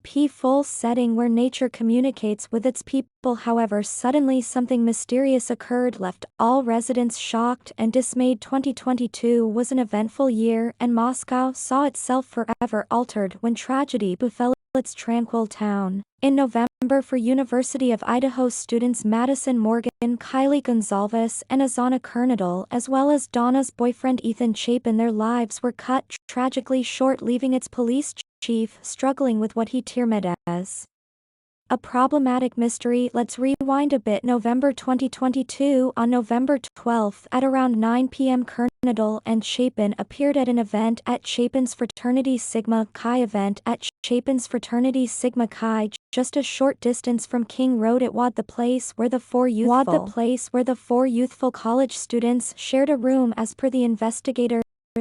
peaceful setting where nature communicates with its people. However, suddenly something mysterious occurred, left all residents shocked and dismayed. 2022 was an eventful year, and Moscow saw itself forever altered when tragedy befell its tranquil town. In November, for University of Idaho students Madison Morgan, Kylie Gonzalez, and Azana Kernadal, as well as Donna's boyfriend Ethan Chapin, their lives were cut tragically short, leaving its police chief struggling with what he termed as a problematic mystery. Let's rewind a bit. November 2022. On November 12th at around 9 p.m. Kernadal and Chapin appeared at an event at Chapin's fraternity Sigma Chi event at Chapin's fraternity Sigma Chi, just a short distance from King Road. It was the place where the four youthful college students shared a room, as per the investigator.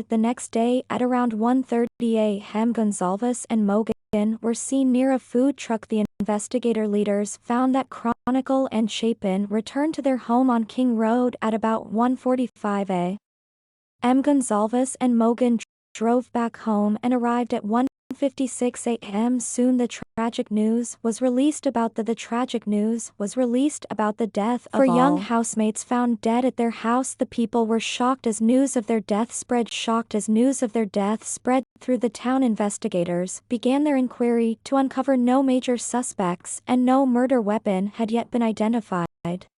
The next day, at around 1:30 a.m., Gonzalez and Morgan were seen near a food truck. The investigator leaders found that Chronicle and Chapin returned to their home on King Road at about 1:45 a.m. Gonzalez and Morgan drove back home and arrived at 1:56 a.m. Soon the tragic news was released about the death of all young housemates found dead at their house. The people were shocked as news of their death spread through the town. Investigators began their inquiry to uncover no major suspects, and no murder weapon had yet been identified,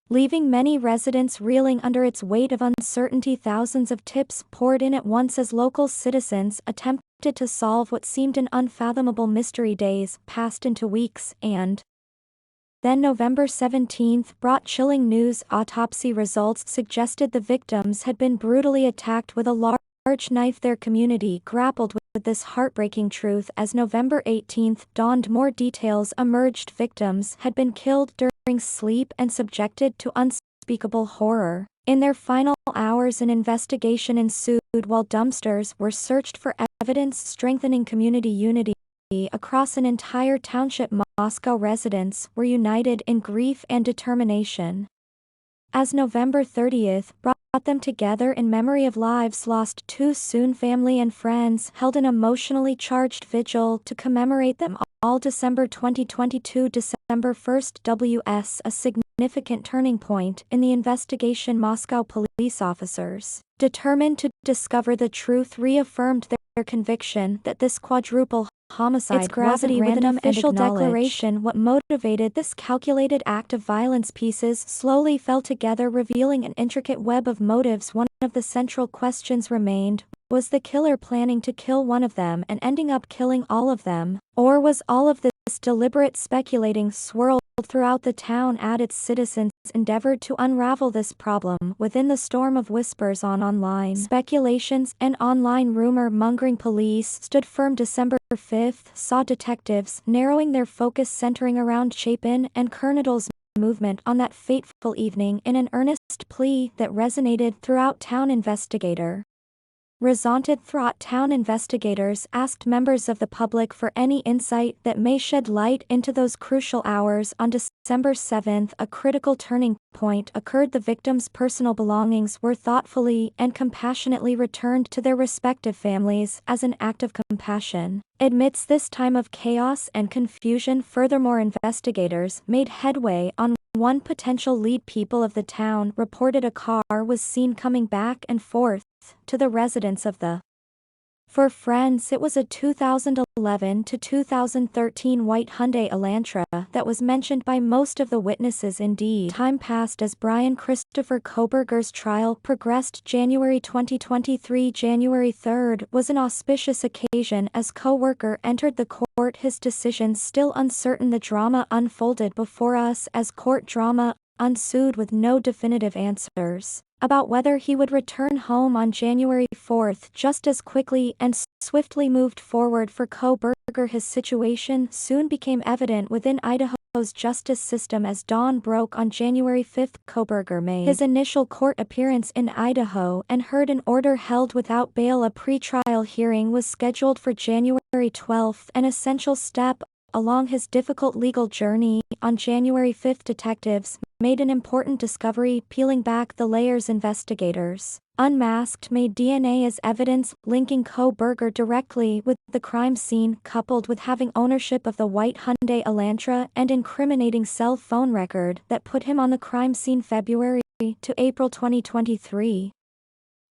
leaving many residents reeling under its weight of uncertainty. Thousands of tips poured in at once as local citizens attempted to solve what seemed an unfathomable mystery. Days passed into weeks, and then November 17th brought chilling news. Autopsy results suggested the victims had been brutally attacked with a large knife. Their community grappled with this heartbreaking truth as November 18th dawned. More details emerged. Victims had been killed during sleep and subjected to unspeakable horror. In their final hours, an investigation ensued while dumpsters were searched for evidence, strengthening community unity across an entire township. Moscow residents were united in grief and determination, as November 30th brought them together in memory of lives lost too soon. Family and friends held an emotionally charged vigil to commemorate them all. December 2022, December 1st, was a significant turning point in the investigation. Moscow police officers, determined to discover the truth, reaffirmed their conviction that this quadruple homicide Its gravity wasn't with an random official and declaration what motivated this calculated act of violence. Pieces slowly fell together, revealing an intricate web of motives. One of the central questions remained: was the killer planning to kill one of them and ending up killing all of them? Or was all of this deliberate speculating swirled throughout the town as its citizens endeavored to unravel this problem within the storm of whispers on online speculations and online rumor mongering? Police stood firm. December 5th saw detectives narrowing their focus, centering around Chapin and Kernadal's movement on that fateful evening in an earnest plea that resonated throughout town. Investigators asked members of the public for any insight that may shed light into those crucial hours. On December 7th, a critical turning point occurred. The victims' personal belongings were thoughtfully and compassionately returned to their respective families as an act of compassion amidst this time of chaos and confusion. Furthermore, investigators made headway on one potential lead. People of the town reported a car was seen coming back and forth to the residence of the For friends, it was a 2011 to 2013 white Hyundai Elantra that was mentioned by most of the witnesses. Indeed, time passed as Brian Christopher Kohberger's trial progressed. January 2023, January 3rd, was an auspicious occasion as Kohberger entered the court, his decision still uncertain. The drama unfolded before us as court drama ensued with no definitive answers about whether he would return home on January 4th. Just as quickly and swiftly moved forward for Kohberger, his situation soon became evident within Idaho's justice system. As dawn broke on January 5th, Kohberger made his initial court appearance in Idaho and heard an order held without bail. A pretrial hearing was scheduled for January 12th, an essential step along his difficult legal journey. On January 5th, detectives made an important discovery, peeling back the layers. Investigators unmasked made DNA as evidence linking Kohberger directly with the crime scene, coupled with having ownership of the white Hyundai Elantra and incriminating cell phone record that put him on the crime scene February to April 2023.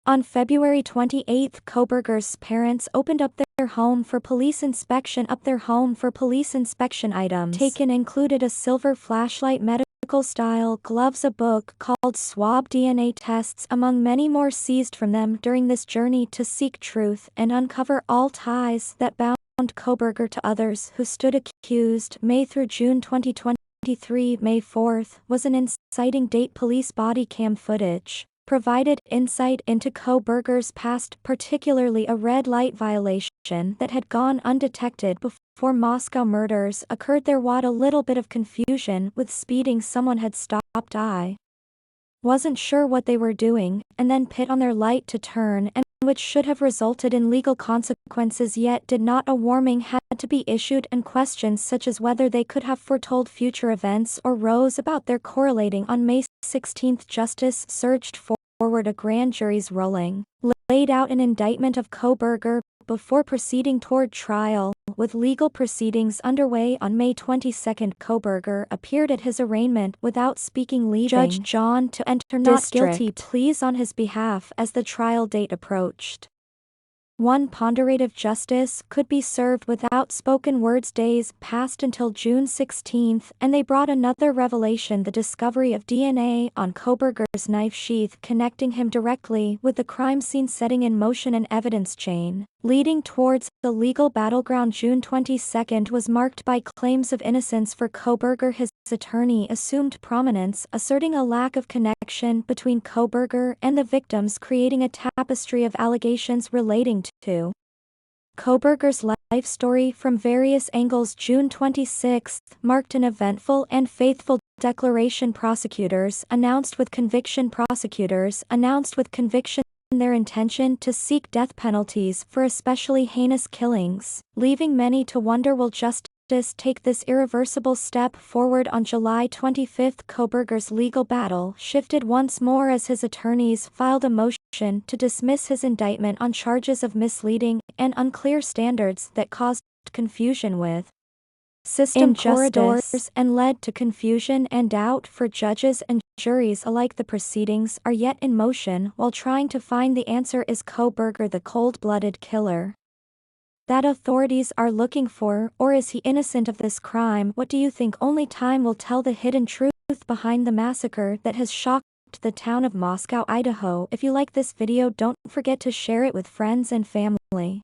On February 28, Kohberger's parents opened up their home for police inspection. Items taken included a silver flashlight, medical-style gloves, a book called Swab DNA Tests, among many more seized from them during this journey to seek truth and uncover all ties that bound Kohberger to others who stood accused. May through June 2023. May 4th was an inciting date. Police body cam footage provided insight into Kohberger's past, particularly a red light violation that had gone undetected before Moscow murders occurred. There was a little bit of confusion with speeding. Someone had stopped. I wasn't sure what they were doing, and then put on their light to turn, and which should have resulted in legal consequences, yet did not. A warning had to be issued, and questions such as whether they could have foretold future events or rose about their correlating. On May 16, justice surged forward. A grand jury's ruling laid out an indictment of Kohberger before proceeding toward trial, with legal proceedings underway. On May 22, Kohberger appeared at his arraignment without speaking, leaving Judge John to enter not guilty pleas on his behalf as the trial date approached. One ponderative justice could be served without spoken words. Days passed until June 16, and they brought another revelation: the discovery of DNA on Kohberger's knife sheath, connecting him directly with the crime scene, setting in motion an evidence chain leading towards the legal battleground. June 22 was marked by claims of innocence for Kohberger. His attorney assumed prominence, asserting a lack of connection between Kohberger and the victims, creating a tapestry of allegations relating to Kohberger's life story from various angles. June 26 marked an eventful and faithful declaration. Prosecutors announced with conviction their intention to seek death penalties for especially heinous killings, leaving many to wonder, will justice take this irreversible step forward? On July 25, Kohberger's legal battle shifted once more as his attorneys filed a motion to dismiss his indictment on charges of misleading and unclear standards that caused confusion with system justice and led to confusion and doubt for judges and juries alike. The proceedings are yet in motion while trying to find the answer: is Kohberger the cold-blooded killer that authorities are looking for, or is he innocent of this crime? What do you think? Only time will tell the hidden truth behind the massacre that has shocked the town of Moscow, Idaho. If you like this video, don't forget to share it with friends and family.